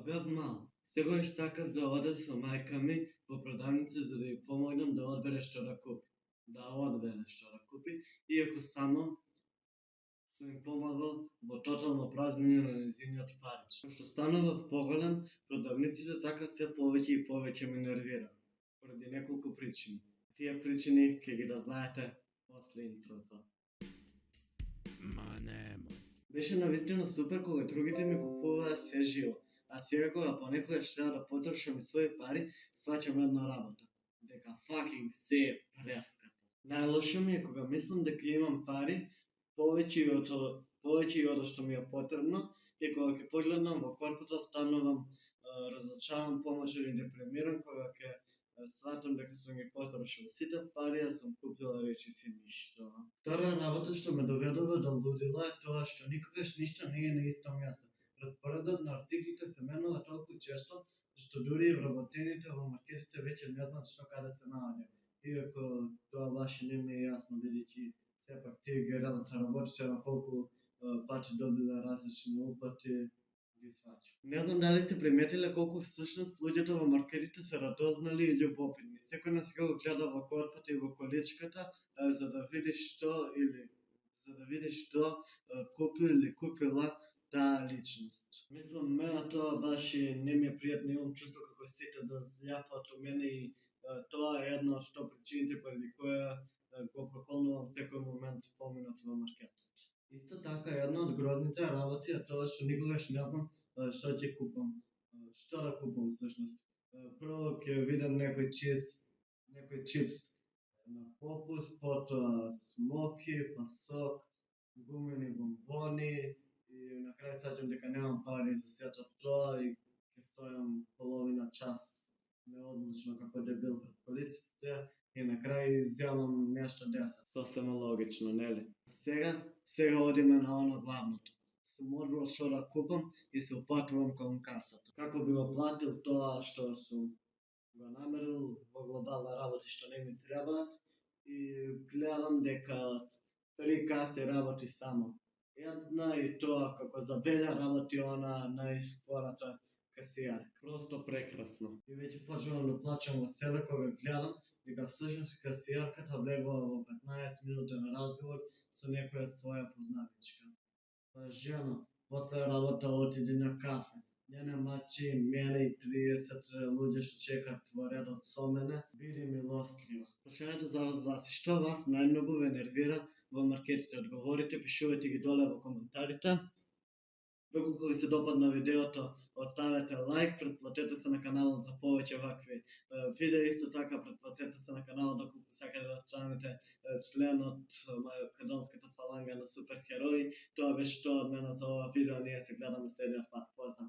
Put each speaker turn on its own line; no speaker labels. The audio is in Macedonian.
бев мал, секогаш сакав да одев со мајка ми во продавница за да ја помогнам да одбере што да купи. Иако само сум им помагал во тотално празнење на нејзиниот парич. Што станував поголем, продавниците така се повеќе и повеќе ме нервира, поради неколку причини. Тие причини ќе ги да знаете после интрото. Беше навистина супер кога другите ми купуваа се живо, а сега кога понекогаш треба да потрошам и своји пари, сваќам една работа. Дека fucking се е прескапо. Најлошо ми е кога мислам дека имам пари, повеќе и од што ми е потребно, и кога ќе погледнам во корпото станувам разочаран, помошен и депремиран, кога ќе сватам дека сум ги потрошил сите пари, а сум купил речиси ништо. Втора работа што ме доведува до лудило е тоа што никогаш ништо не е на исто место. Распоредот на артиклите се менува толку често, што дури и вработените во маркетите веќе не знаат што каде се наоѓа. Иако тоа баш и не ми е јасно, бидејќи сепак тие ги редат работите на колку пати добиле различни упати, ги сваќам. Не знам дали сте приметиле колку всушност луѓето во маркетите се радознали и љубопитни. Секој на сега го гледа во корпата и во количката за да види што купи или купила таа личност. Мислам, мене тоа баш и не ми е пријатно, имам чувство како сите да зљапат у мене и тоа е една од причините поради која го проколнувам секој момент поминат во маркетот. Исто така, една од грозните работи е тоа што никогаш не знам што ќе купам. Што да купам всушност? Прво ќе видам некој чипс на попуст, потоа смоки, па сок, гумени бомбони и на крај саќам дека немам пари за сето тоа и ќе стојам половина час неодлучно како дебил пред полиците и на крај земам нешто 10. Сосема логично, нели? Сега одиме на оно главното. Сум одбрал што да купам и се упатувам кон касата. Како би го платил тоа што сум го намерил во глобална работи што не ми требаат и гледам дека 3 каси работи само една и тоа како за беља работи она најспората касијарка. Просто прекрасно. И веќе почнувам да плачам во себе кога гледам дека всушност касијарката влегува во 15 минутен разговор со некоја своја познаничка. Па жено, после работа отиди на кафе. Не мачи мене и 30 луѓе што чекаат во редот со мене, биди милостлива. Прашањето за вас гласи: што вас најмногу ве нервира во маркетите? Одговорите, пишувајте ги доле во коментарите. Доколку ви се допадна видеото, оставете лайк, претплатете се на каналот за повеќе вакви видеа, исто така претплатете се на каналот доколку сакате да станете член од македонската фаланга на суперхерои. Тоа беше тоа од мене за ова видео, ние се гледаме следниот пат. Поздрав!